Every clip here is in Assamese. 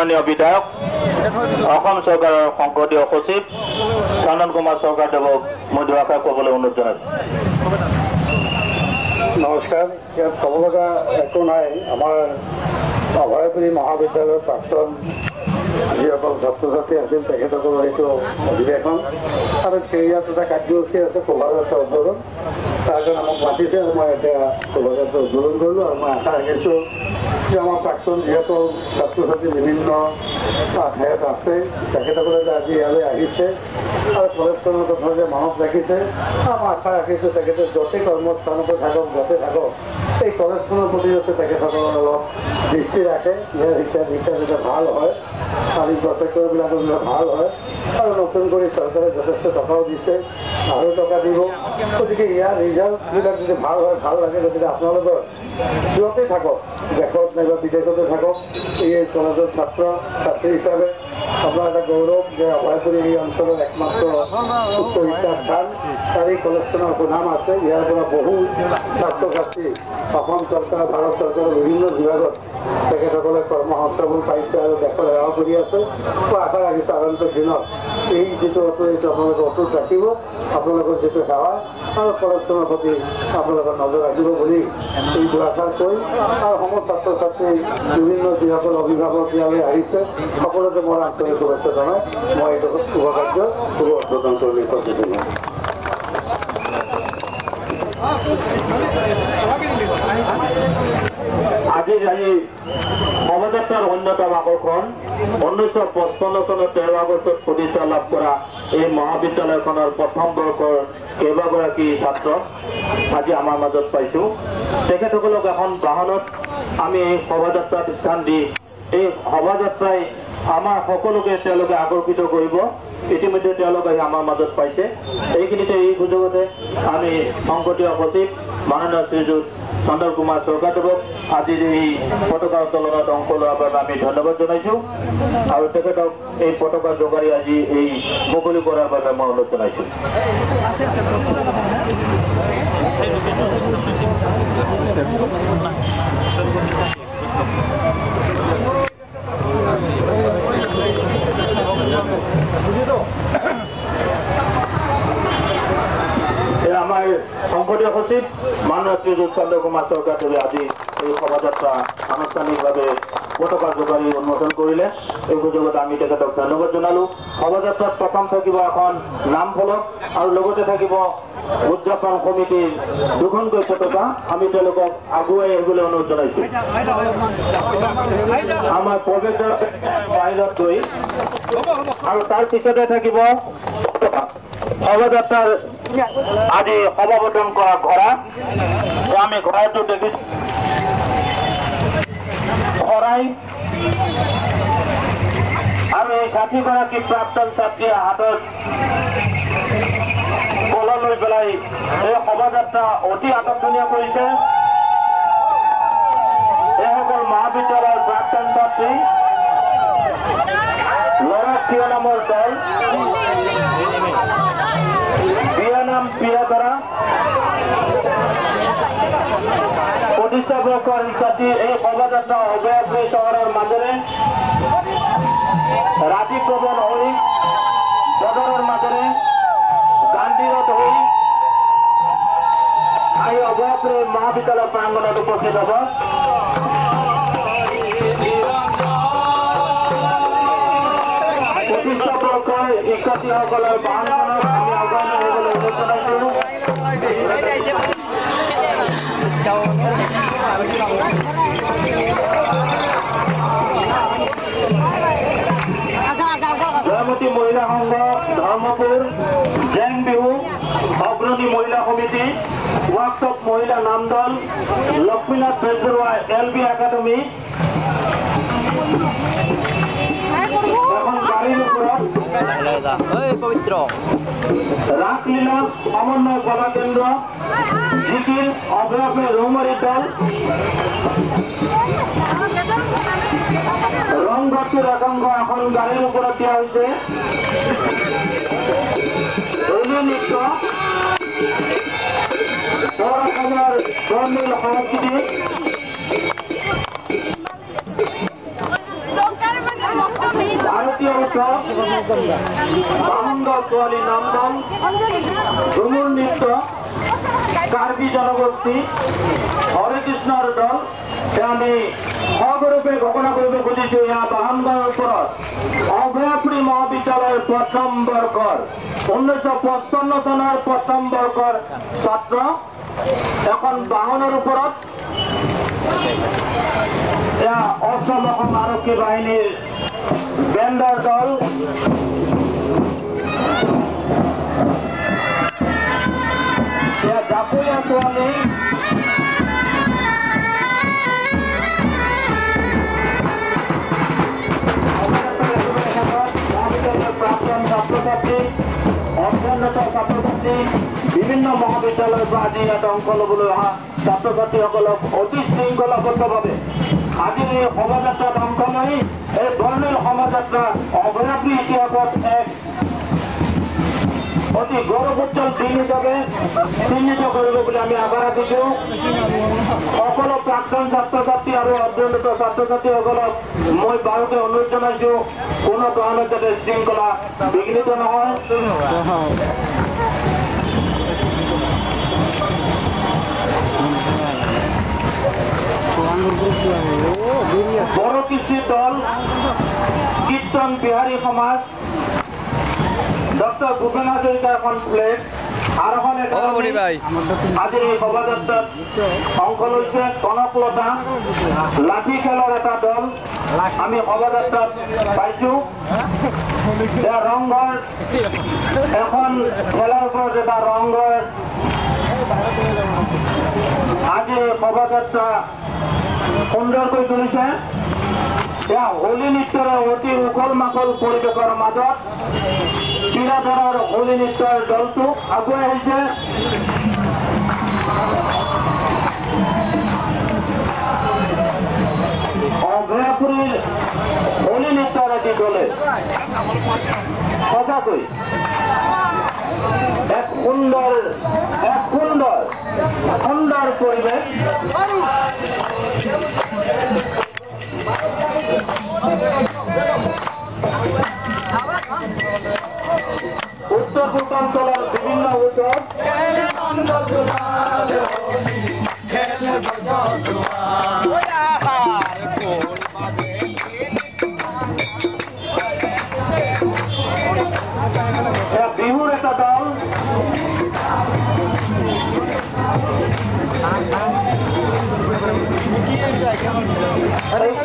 মাননীয় বিধায়ক অসম চৰকাৰৰ সংসদীয় সচিব চন্দন কুমাৰ চৰকাৰদেৱক মই দুআষাৰ ক'বলৈ অনুৰোধ জনাইছোঁ। নমস্কাৰ। ইয়াত ক'ব লগা একো নাই। আমাৰ অভয়পুৰী মহাবিদ্যালয়ৰ প্ৰাক্তন যিসকল ছাত্ৰ ছাত্ৰী আছিল তেখেতসকলৰ এইটো অধিৱেশন আৰু ইয়াত এটা কাৰ্যসূচী আছে শোভাযাত্ৰা উদ্বোধন। তাৰ কাৰণে মোক মাতিছে আৰু মই এতিয়া শোভাযাত্ৰা উদ্বোধন কৰিলোঁ আৰু মই আশা ৰাখিছোঁ যে আমাৰ প্ৰাক্তন যিহেতু ছাত্ৰ ছাত্ৰী বিভিন্ন ঠাইত আছে তেখেতসকলে যে আজি ইয়ালৈ আহিছে আৰু কলেজখনৰ কথা যে মনত ৰাখিছে মই আশা ৰাখিছোঁ তেখেতে য'তে কৰ্মস্থানতে থাকক য'তে থাকক এই কলেজখনৰ প্ৰতি যাতে তেখেতসকলৰ অলপ দৃষ্টি ৰাখে। ইয়াৰ শিক্ষা যাতে ভাল হয় আৰু প্ৰত্যেকবিলাকৰ যাতে ভাল হয় আৰু নতুন কৰি চৰকাৰে যথেষ্ট টকাও দিছে আৰু টকা দিব। গতিকে ইয়াৰ ৰিজাল্টবিলাক যদি ভাল হয় ভাল লাগে গতিকে আপোনালোকৰ য'তে থাকক দেশত নাইবা বিদেশতে থাকক এই কলেজৰ ছাত্ৰ ছাত্ৰী হিচাপে আপোনাৰ এটা গৌৰৱ যে অভয়পুৰী এই অঞ্চলৰ একমাত্ৰ উচ্চ শিক্ষাৰ স্থান আৰু এই কলেজখনৰ সুনাম আছে। ইয়াৰ পৰা বহু ছাত্ৰ ছাত্ৰী অসম চৰকাৰ ভাৰত চৰকাৰৰ বিভিন্ন বিভাগত তেখেতসকলে কৰ্মসংস্থাপন পাইছে আৰু দেশৰ সেৱা কৰি আছে। মই আশা ৰাখিছোঁ আগন্তুক দিনত এই যিটো এইটো আপোনালোকে অটুট ৰাখিব আপোনালোকৰ যিটো সেৱা আৰু কলেজখনৰ প্ৰতি আপোনালোকৰ নজৰ ৰাখিব বুলি এই দুআষাৰ কৈ আৰু সমস্ত ছাত্ৰ ছাত্ৰী বিভিন্ন যিসকল অভিভাৱক ইয়ালৈ আহিছে সকলোকে মোৰ আন্তৰিক শুভেচ্ছা জনাই মই এইটো শুভ কাৰ্য শুভ উদ্বোধন কৰি প্ৰতিদিন। আজিৰ এই শোভাযাত্ৰাৰ অন্যতম আকৰ্ষণ 1955 চনত 13 আগষ্টত প্ৰতিষ্ঠা লাভ কৰা এই মহাবিদ্যালয়খনৰ প্ৰথম বৰ্ষৰ কেইবাগৰাকী ছাত্ৰ আজি আমাৰ মাজত পাইছোঁ। তেখেতসকলক এখন বাহনত আমি এই শোভাযাত্ৰাত স্থান দি এই শোভাযাত্ৰাই আমাৰ সকলোকে তেওঁলোকে আকৰ্ষিত কৰিব। ইতিমধ্যে তেওঁলোক আহি আমাৰ মাজত পাইছে। এইখিনিতে এই সুযোগতে আমি সংসদীয় সচিব মাননীয় শ্ৰীযুত চন্দন কুমাৰ চৰকাৰদেৱক আজিৰ এই পতাকা উত্তোলনত অংশ লোৱাৰ বাবে আমি ধন্যবাদ জনাইছোঁ আৰু তেখেতক এই পতাকা জোগাৰি আজি এই মুকলি কৰাৰ বাবে মই অনুৰোধ জনাইছোঁ। আমাৰ সংসদীয় সচিব মাননীয় শ্ৰীযুত চন্দন কুমাৰ চৰকাৰদেৱে আজি এই শোভাযাত্ৰা আনুষ্ঠানিকভাৱে পতাকা জোগাৰি উন্মোচন কৰিলে। এই সুযোগত আমি তেখেতক ধন্যবাদ জনালোঁ। শোভাযাত্ৰাত প্ৰথম থাকিব এখন নাম ফলক আৰু লগতে থাকিব উদযাপন সমিতিৰ দুখনকৈ পতাকা। আমি তেওঁলোকক আগুৱাই আহিবলৈ অনুৰোধ জনাইছোঁ। আমাৰ প্ৰৱেশদ্বাৰ বাহিৰত গৈ আৰু তাৰ পিছতে থাকিব শোভাযাত্ৰাৰ আজি সমাবোধন কৰা ঘোঁৰা। আমি ঘোঁৰাটো দেখিছোঁ শৰাই আৰু এই 60গৰাকী প্ৰাক্তন ছাত্ৰীয়ে হাতত কলম লৈ পেলাই এই শোভাযাত্ৰা অতি আকৰ্ষণীয় কৰিছে। এইসকল মহাবিদ্যালয়ৰ প্ৰাক্তন ছাত্ৰী ল'ৰা প্ৰিয় নামৰ দল বিয়া নাম প্ৰিয়া দ্বাৰা প্ৰতিষ্ঠাবৰ্ষৰ শিক্ষাৰ্থী এই শোভাযাত্ৰা অভয়পুৰী চহৰৰ মাজেৰে ৰাতি প্ৰৱণ হৈ বজাৰৰ মাজেৰে গান্ধীৰত হৈ আহি অভয়পুৰী মহাবিদ্যালয় প্ৰাংগণত উপস্থিত হ'ব। প্ৰতিষ্ঠাবৰ্ষৰ শিক্ষাৰ্থীসকলৰ বাহনখনত আমি আগুৱাই আহিবলৈ অনুৰোধ জনাইছোঁ। জয়মতী মহিলা সংঘ ধৰ্মপুৰ, জেং বিহু অগ্ৰণী মহিলা সমিতি, ৱৰ্কশ্বপ মহিলা নাম দল, লক্ষ্মীনাথ বেজবৰুৱা LB একাডেমী এখন গাড়ীৰ ওপৰত ৰাসলীলা সমন্বয় সভা কেন্দ্ৰ জিকিৰ অভয়পুৰী ৰৌমাৰী দল ৰংঘৰটোৰ একাংশ এখন গাড়ীৰ ওপৰত দিয়া হৈছে। দলীয় নৃত্য অসমৰ বৰ্ণিল সংস্কৃতি বামুনগাঁও ছোৱালী নামদল, ঝুমুৰ নৃত্য, কাৰ্বি জনগোষ্ঠী, হৰে কৃষ্ণৰ দল আমি সগৰূপে ঘোষণা কৰিব খুজিছো। এয়া বামুনগাঁৱৰ ওপৰত অভয়াপুৰী মহাবিদ্যালয়ৰ প্ৰথম বৰ্ষৰ 1955 চনৰ প্ৰথম বৰ্ষৰ ছাত্ৰ এখন বাহনৰ ওপৰত এয়া অসম আৰক্ষী বাহিনীৰ বেণ্ডৰ দল এয়া জাপুৰীয়া ছোৱালী প্ৰাক্তন ছাত্ৰ ছাত্ৰী অধ্যয়নৰত ছাত্ৰ ছাত্ৰী বিভিন্ন মহাবিদ্যালয়ৰ পৰা আজি ইয়াত অংশ ল'বলৈ অহা ছাত্ৰ ছাত্ৰীসকলক অতি শৃংখলাবদ্ধভাৱে আজি এই শোভাযাত্ৰাত অংশ লৈ এই বৰ্ণিল শোভাযাত্ৰা অভয়াপুৰী ইতিহাসত এক অতি গৌৰৱোজ্জ্বল দিন হিচাপে চিহ্নিত কৰিব বুলি আমি আশা ৰাখিছো। সকলো প্ৰাক্তন ছাত্ৰ ছাত্ৰী আৰু অধ্যয়নৰত ছাত্ৰ ছাত্ৰীসকলক মই বাৰুকে অনুৰোধ জনাইছো কোনো কাৰণত যাতে শৃংখলা বিঘ্নিত নহয়। বড়ো কৃষি দল, কীৰ্তন বিহাৰী সমাজ, ডক্টৰ ভূপেন হাজৰিকাৰ এখন প্লেট আৰু এখন আজিৰ এই শোভাযাত্ৰাত অংশ লৈছে। কনকলতা লাঠি খেলৰ এটা দল আমি শোভাযাত্ৰাত পাইছো। ৰংঘৰ এখন খেলাৰ ওপৰত এটা ৰংঘৰ আজি শোভাযাত্ৰা সুন্দৰকৈ তুলিছে। এয়া হোলী নৃত্যৰ অতি উখল মাখল পৰিৱেশৰ মাজত চিৰাধৰাৰ হোলী নৃত্যৰ দলটো আগুৱাই আহিছে। অভয়াপুৰীৰ হোলী নৃত্যৰ এটি দলে সঁচাকৈ এক সুন্দৰ পৰিৱেশ। উত্তৰ পূৰ্বাঞ্চলৰ বিভিন্ন উৎসৱ বিহুৰ এটা দল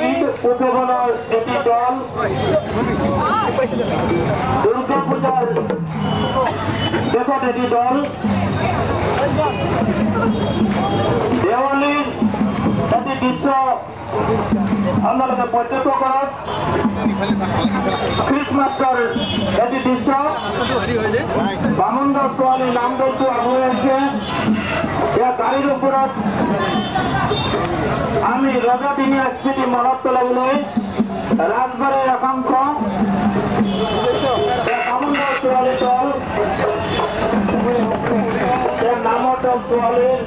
ঈদ উদযাপনৰ এটি দল, দুৰ্গা পূজাৰ দেশত এটি দল, দেৱালীৰ এটি দৃশ্য আপোনালোকে প্ৰত্যক্ষ কৰক, খ্ৰীষ্টমাছৰ এটি দৃশ্য। বামুনগাঁও ছোৱালী নামদলটো আগুৱাই আহিছে। এয়া গাড়ীৰ ওপৰত আমি ৰজাদিনীয়া স্মৃতি মনত পেলাবলৈ ৰাজবাৰীৰ একাংশ বামুনগাঁও ছোৱালী দল নামৰ দল ছোৱালীৰ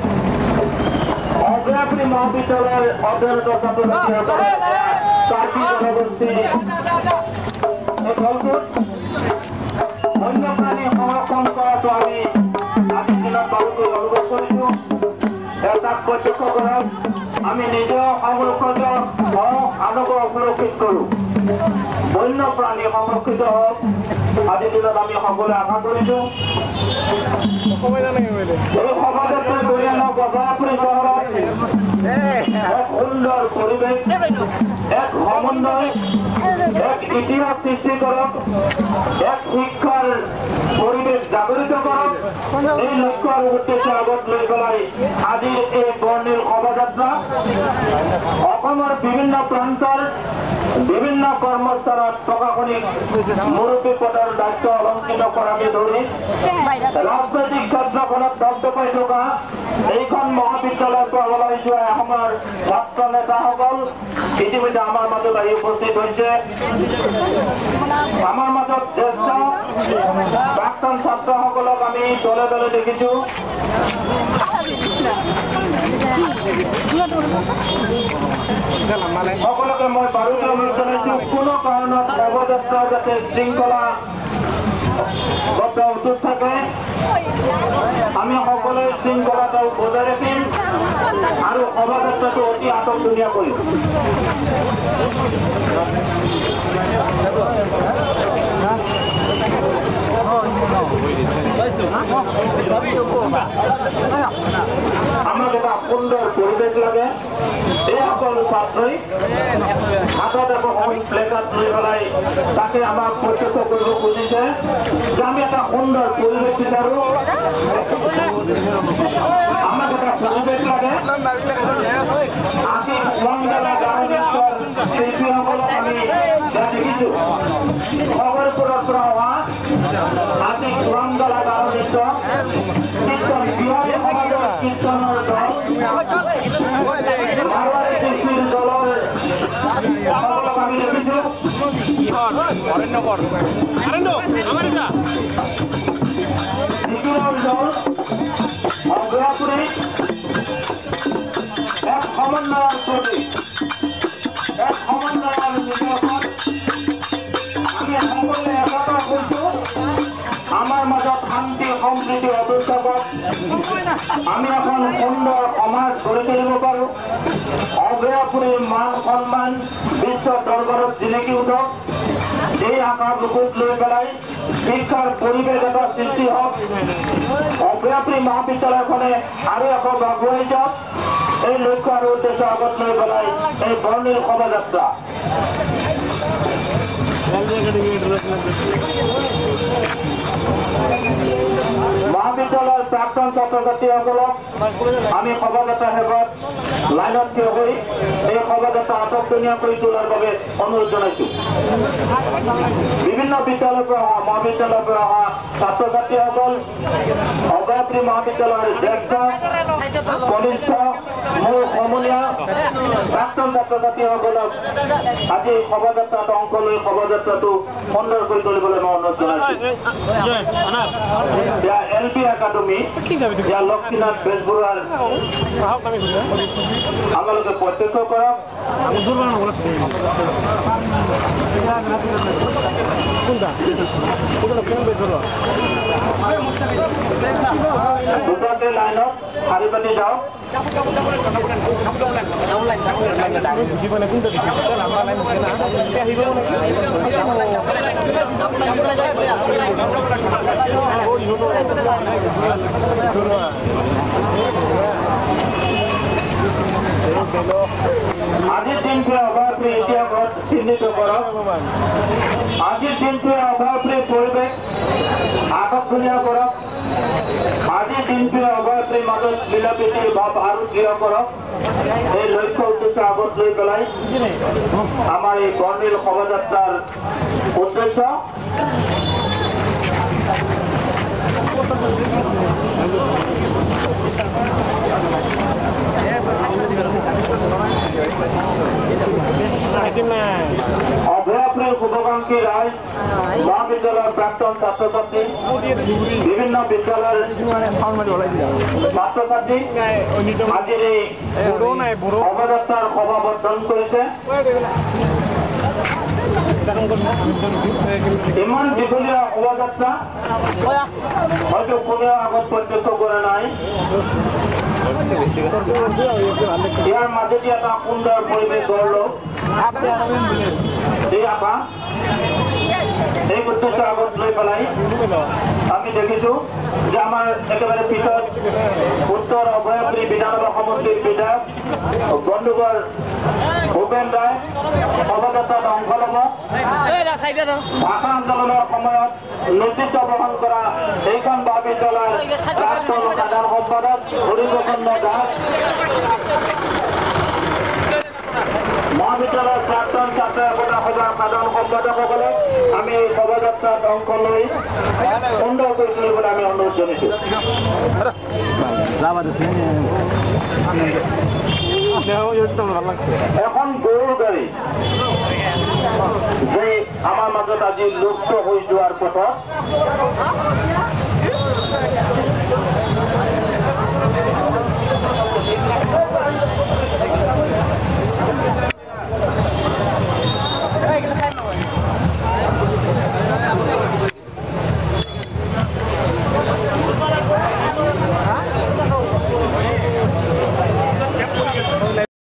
অভয়াপুৰী মহাবিদ্যালয়ৰ অধ্যয়নৰত ছাত্ৰ ছাত্ৰীসকলে কাৰ্বি জনগোষ্ঠী এই দলটোত বন্যপ্ৰাণী সংৰক্ষণ কৰাটো আমি আজিৰ দিনত বাৰুকৈ অনুভৱ কৰিছো। তাক প্ৰত্যক্ষ কৰক, আমি নিজেও সংৰক্ষিত হওঁ, আনকো সুৰক্ষিত কৰোঁ। বন্যপ্ৰাণী সংৰক্ষিত হওক আজিৰ দিনত আমি সকলোৱে আশা কৰিছো। এই শোভাযাত্ৰা কৰি আনক অভয়াপুৰী চহৰত এক সুন্দৰ পৰিৱেশ, এক সমন্বয়, এক ইতিহাস সৃষ্টি কৰক, এক শিক্ষাৰ পৰিৱেশ জাগৰিত কৰক। এই লক্ষ্য আৰু উদ্দেশ্য আগত লৈ পেলাই আজিৰ এই বৰ্ণিল শোভাযাত্ৰা অসমৰ বিভিন্ন প্ৰান্তৰ বিভিন্ন কৰ্মস্থানত প্ৰশাসনিক মুৰব্বী পদৰ দায়িত্ব অলংকৃত কৰাকে ধৰি ৰাজনৈতিক ক্ষেত্ৰখনত দপদপাই থকা এইখন মহাবিদ্যালয়ৰ পৰা ওলাই যোৱা এসময়ৰ ছাত্ৰ নেতাসকল ইতিমধ্যে আমাৰ মাজত আহি উপস্থিত হৈছে। আমাৰ মাজত জ্যেষ্ঠ প্ৰাক্তন ছাত্ৰসকলক আমি দলে দলে দেখিছো। সকলোকে মই বাৰুকৈ অনুৰোধ জনাইছো কোনো কাৰণত শোভাযাত্ৰা যাতে শৃংখলা অটুট থাকে আমি সকলোৱে শৃংখলাটো বজাই ৰাখিম আৰু শোভাযাত্ৰাটো অতি আটকধুনীয়া কৰিম। আমাক এটা সুন্দৰ পৰিৱেশ লাগে। এই সকল ছাত্ৰই হাতত এখন প্লেকাৰ্ড লৈ পেলাই তাকে আমাক প্ৰত্যক্ষ কৰিব খুজিছে যে আমি এটা সুন্দৰ পৰিৱেশ বিচাৰো। আমাক এটা পৰিৱেশ লাগে। আজি মংগলা গাঁৱৰ শিল্পীসকলক আমি দেখিছো খবৰপুৰৰ পৰা অহা আজি মংগলা গাঁৱৰ নৃত্য কীৰ্তন বিহাৰী সমাজৰ কীৰ্তনৰ দল মাৰোৱাৰী শিল্পীৰ দলৰ সকলক আমি দেখিছো। বিকিৰণ দল অগ্ৰাপুৰী এক সমন্বয়ৰ প্ৰতীক এক সমন্বয়ৰ নিদৰ্শন। আমি সকলোৱে একতা হৈছো আমাৰ মাজত শান্তি সম্প্ৰীতি অটুট থাকক। আমি এখন সুন্দৰ সমাজ গঢ়ি তুলিব পাৰো। অগ্ৰাপুৰীৰ মান সন্মান বিশ্ব দৰবাৰত জিলিকি উঠক। এই আশা বুকুত লৈ পেলাই শিক্ষাৰ পৰিৱেশ এটা সৃষ্টি হওক। অগ্ৰাপুৰী মহাবিদ্যালয়খনে আৰু এখন আগুৱাই যাওক। এই লক্ষ্য আৰু উদ্দেশ্য আগত লৈ পেলাই এই বৰ্ণিল শোভাযাত্ৰা। মহাবিদ্যালয়ৰ প্ৰাক্তন ছাত্ৰ ছাত্ৰীসকলক আমি শোভাযাত্ৰা শেষত লাইনত থিয় হৈ এই শোভাযাত্ৰা আটকধুনীয়া কৰি তোলাৰ বাবে অনুৰোধ জনাইছো। বিভিন্ন বিদ্যালয়ৰ পৰা অহা মহাবিদ্যালয়ৰ পৰা অহা ছাত্ৰ ছাত্ৰীসকল অগ্ৰাপুৰী মহাবিদ্যালয়ৰ জ্যেষ্ঠ কনিষ্ঠ মোৰ সমনীয়া প্ৰাক্তন ছাত্ৰ ছাত্ৰীসকলক আজি শোভাযাত্ৰাত অংশ লৈ শোভাযাত্ৰাটো সুন্দৰ কৰি তুলিবলৈ মই অনুৰোধ জনাইছো। LP একাডেমি লক্ষ্মীনাথ বেজবৰুৱাৰ আপোনালোকে প্ৰত্যক্ষ কৰক। দুটাকে লাইনত শাৰী পাতি যাওক। আজিৰ দিনটোৱে অভাৱী ইতিহাসত চিহ্নিত কৰক। আজিৰ দিনটোৱে অভাৱী পৰিৱেশ আটকধুনীয়া কৰক। আজিৰ দিনটোৱে অভাৱীৰ মাজত মিলাপ্ৰীতিৰ ভাৱ আৰু দৃঢ় কৰক। এই লক্ষ্য উদ্দেশ্য আগত লৈ পেলাই আমাৰ এই বৰ্ণিল শোভাযাত্ৰাৰ উদ্দেশ্য অভয়াপুৰীৰ শুভাকাংক্ষী ৰাইজ মহাবিদ্যালয়ৰ প্ৰাক্তন ছাত্ৰ ছাত্ৰী বিভিন্ন বিদ্যালয়ৰ ছাত্ৰ ছাত্ৰী আজিৰ এই শোভাযাত্ৰাৰ সভাবৰ্ধন কৰিছে। ইমান দীঘলীয়া শোভাযাত্ৰা হয়তো কোনেও আগত প্ৰত্যক্ষ কৰা নাই। ইয়াৰ মাজেদি এটা সুন্দৰ পৰিৱেশ গঢ় লওক। এই আশা এই উদ্দেশ্য আগত লৈ পেলাই আমি দেখিছো যে আমাৰ একেবাৰে পিছত উত্তৰ অভয়াপুৰী বিধানসভা সমষ্টিৰ বিধায়ক বন্ধুবৰ ভূপেন ৰায় শোভাযাত্ৰাত অংশ ল'ব। ভাষা আন্দোলনৰ সময়ত নেতৃত্ব বহন কৰা এইখন মহাবিদ্যালয়ৰ প্ৰাক্তন সাধাৰণ সম্পাদক হৰিপ্ৰসন্ন দাস, মহাবিদ্যালয়ৰ প্ৰাক্তন ছাত্ৰ একতা সভাৰ সাধাৰণ সম্পাদকসকলে আমি এই শোভাযাত্ৰাত অংশ লৈ সুন্দৰ কৰি তুলিবলৈ আমি অনুৰোধ জনাইছো। এখন গৰুৰ গাড়ী যে আমাৰ মাজত আজি লুপ্ত হৈ যোৱাৰ পথত